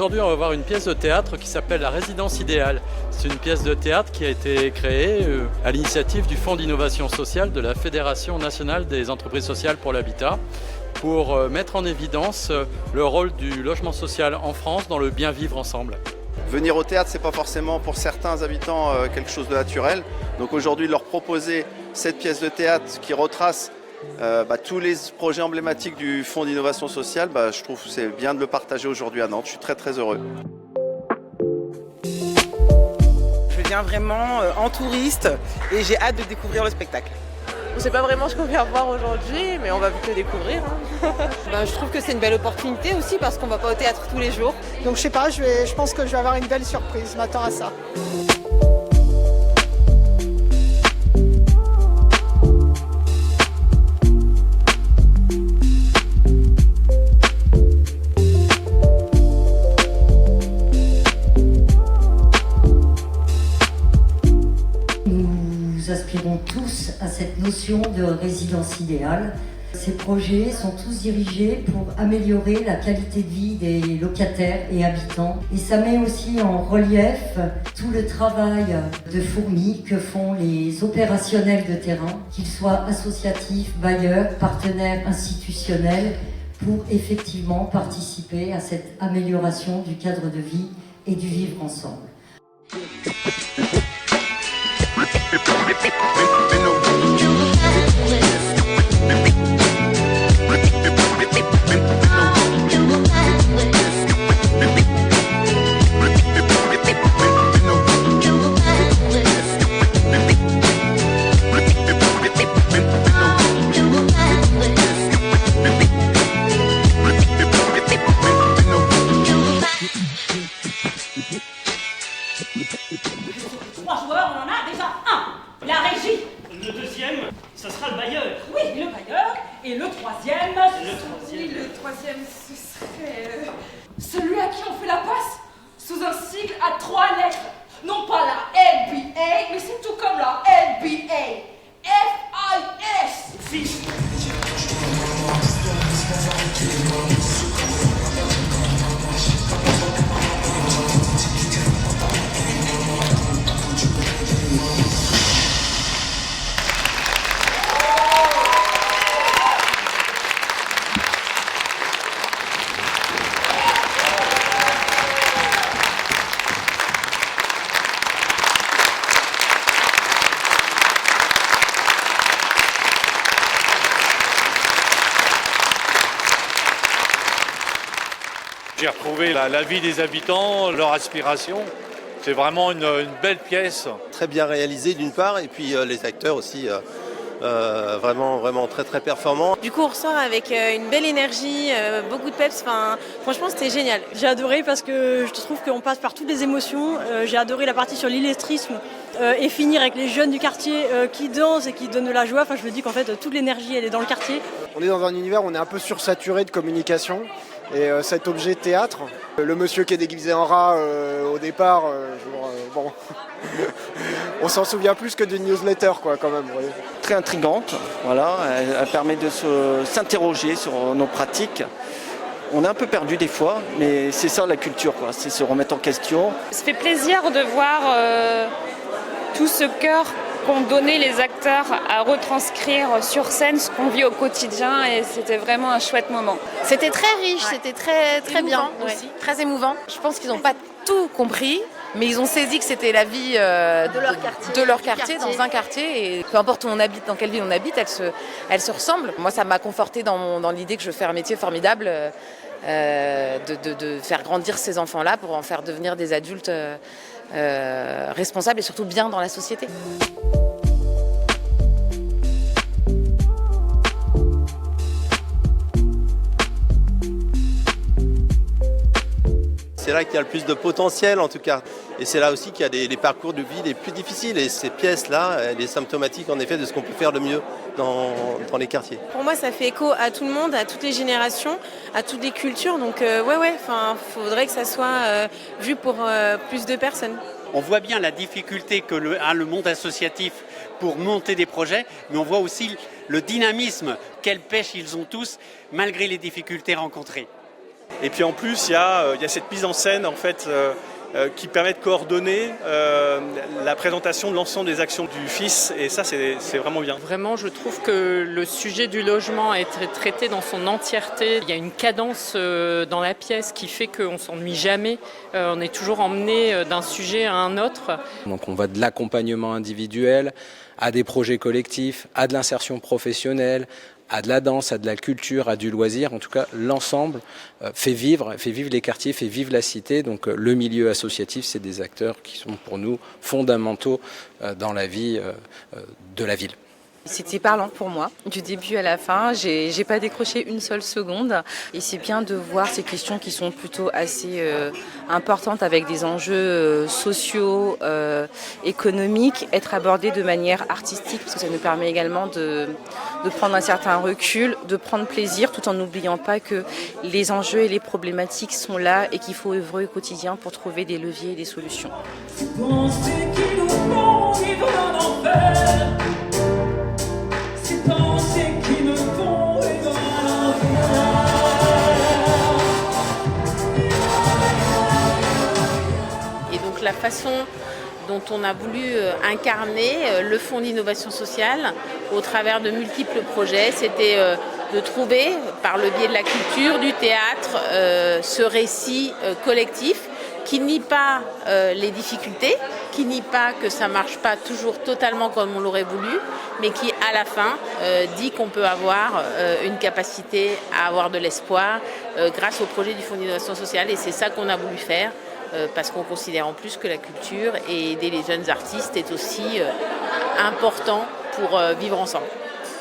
Aujourd'hui, on va voir une pièce de théâtre qui s'appelle La Résidence Idéale. C'est une pièce de théâtre qui a été créée à l'initiative du Fonds d'innovation sociale de la Fédération nationale des entreprises sociales pour l'habitat pour mettre en évidence le rôle du logement social en France dans le bien vivre ensemble. Venir au théâtre, c'est pas forcément pour certains habitants quelque chose de naturel. Donc aujourd'hui, leur proposer cette pièce de théâtre qui retrace tous les projets emblématiques du Fonds d'innovation sociale, je trouve que c'est bien de le partager aujourd'hui à Nantes. Je suis très très heureux. Je viens vraiment en touriste et j'ai hâte de découvrir le spectacle. On ne sait pas vraiment ce qu'on vient voir aujourd'hui, mais on va vite le découvrir. Je trouve que c'est une belle opportunité aussi parce qu'on ne va pas au théâtre tous les jours. Donc je sais pas, je pense que je vais avoir une belle surprise, je m'attends à ça. Nous aspirons tous à cette notion de résidence idéale. Ces projets sont tous dirigés pour améliorer la qualité de vie des locataires et habitants. Et ça met aussi en relief tout le travail de fourmi que font les opérationnels de terrain, qu'ils soient associatifs, bailleurs, partenaires institutionnels, pour effectivement participer à cette amélioration du cadre de vie et du vivre ensemble. Trois joueurs, on en a déjà un. La régie. Le deuxième, ça sera le bailleur. Oui, le bailleur. Et le troisième. Oui, le troisième, ce serait... Celui à qui on fait la passe sous un sigle à 3 lettres. Non pas la NBA, mais c'est tout comme la NBA. F-I-S. Fils. J'ai retrouvé la vie des habitants, leur aspiration. C'est vraiment une belle pièce. Très bien réalisé d'une part, et puis les acteurs aussi vraiment très très performants. Du coup, on ressort avec une belle énergie, beaucoup de peps. Franchement, c'était génial. J'ai adoré parce que je trouve qu'on passe par toutes les émotions. J'ai adoré la partie sur l'illettrisme et finir avec les jeunes du quartier qui dansent et qui donnent de la joie. Je me dis qu'en fait, toute l'énergie, elle est dans le quartier. On est dans un univers où on est un peu sursaturé de communication. Et cet objet théâtre, le monsieur qui est déguisé en rat au départ, bon, on s'en souvient plus que d'une newsletter quand même. Ouais. Très intrigante, voilà, elle permet de s'interroger sur nos pratiques. On est un peu perdu des fois, mais c'est ça la culture, c'est se remettre en question. Ça fait plaisir de voir tout ce cœur qu'ont donné les acteurs à retranscrire sur scène ce qu'on vit au quotidien, et c'était vraiment un chouette moment. C'était très riche, c'était très bien, aussi. très émouvant. Je pense qu'ils n'ont pas tout compris, mais ils ont saisi que c'était la vie de leur quartier, dans un quartier. Et peu importe où on habite, dans quelle ville on habite, elles se ressemblent. Moi, ça m'a confortée dans l'idée que je fais un métier formidable, de faire grandir ces enfants-là pour en faire devenir des adultes responsables et surtout bien dans la société. C'est là qu'il y a le plus de potentiel en tout cas. Et c'est là aussi qu'il y a des parcours de vie les plus difficiles. Et ces pièces-là, elle est symptomatique en effet de ce qu'on peut faire de mieux dans les quartiers. Pour moi, ça fait écho à tout le monde, à toutes les générations, à toutes les cultures. Donc faudrait que ça soit vu pour plus de personnes. On voit bien la difficulté que le monde associatif pour monter des projets, mais on voit aussi le dynamisme, quelle pêche ils ont tous malgré les difficultés rencontrées. Et puis en plus, il y a cette mise en scène en fait, qui permet de coordonner la présentation de l'ensemble des actions du FIS, et ça c'est vraiment bien. Vraiment, je trouve que le sujet du logement est traité dans son entièreté. Il y a une cadence dans la pièce qui fait qu'on ne s'ennuie jamais, on est toujours emmené d'un sujet à un autre. Donc on va de l'accompagnement individuel à des projets collectifs, à de l'insertion professionnelle, à de la danse, à de la culture, à du loisir. En tout cas, l'ensemble fait vivre les quartiers, fait vivre la cité. Donc le milieu associatif, c'est des acteurs qui sont pour nous fondamentaux dans la vie de la ville. C'était parlant pour moi, du début à la fin, j'ai pas décroché une seule seconde et c'est bien de voir ces questions qui sont plutôt assez importantes avec des enjeux sociaux, économiques, être abordées de manière artistique parce que ça nous permet également de prendre un certain recul, de prendre plaisir tout en n'oubliant pas que les enjeux et les problématiques sont là et qu'il faut œuvrer au quotidien pour trouver des leviers et des solutions. Et donc la façon dont on a voulu incarner le Fonds d'innovation sociale au travers de multiples projets, c'était de trouver, par le biais de la culture, du théâtre, ce récit collectif qui nie pas les difficultés, qui nie pas que ça ne marche pas toujours totalement comme on l'aurait voulu, mais qui à la fin dit qu'on peut avoir une capacité à avoir de l'espoir grâce au projet du Fonds d'innovation sociale. Et c'est ça qu'on a voulu faire, parce qu'on considère en plus que la culture et aider les jeunes artistes est aussi important pour vivre ensemble.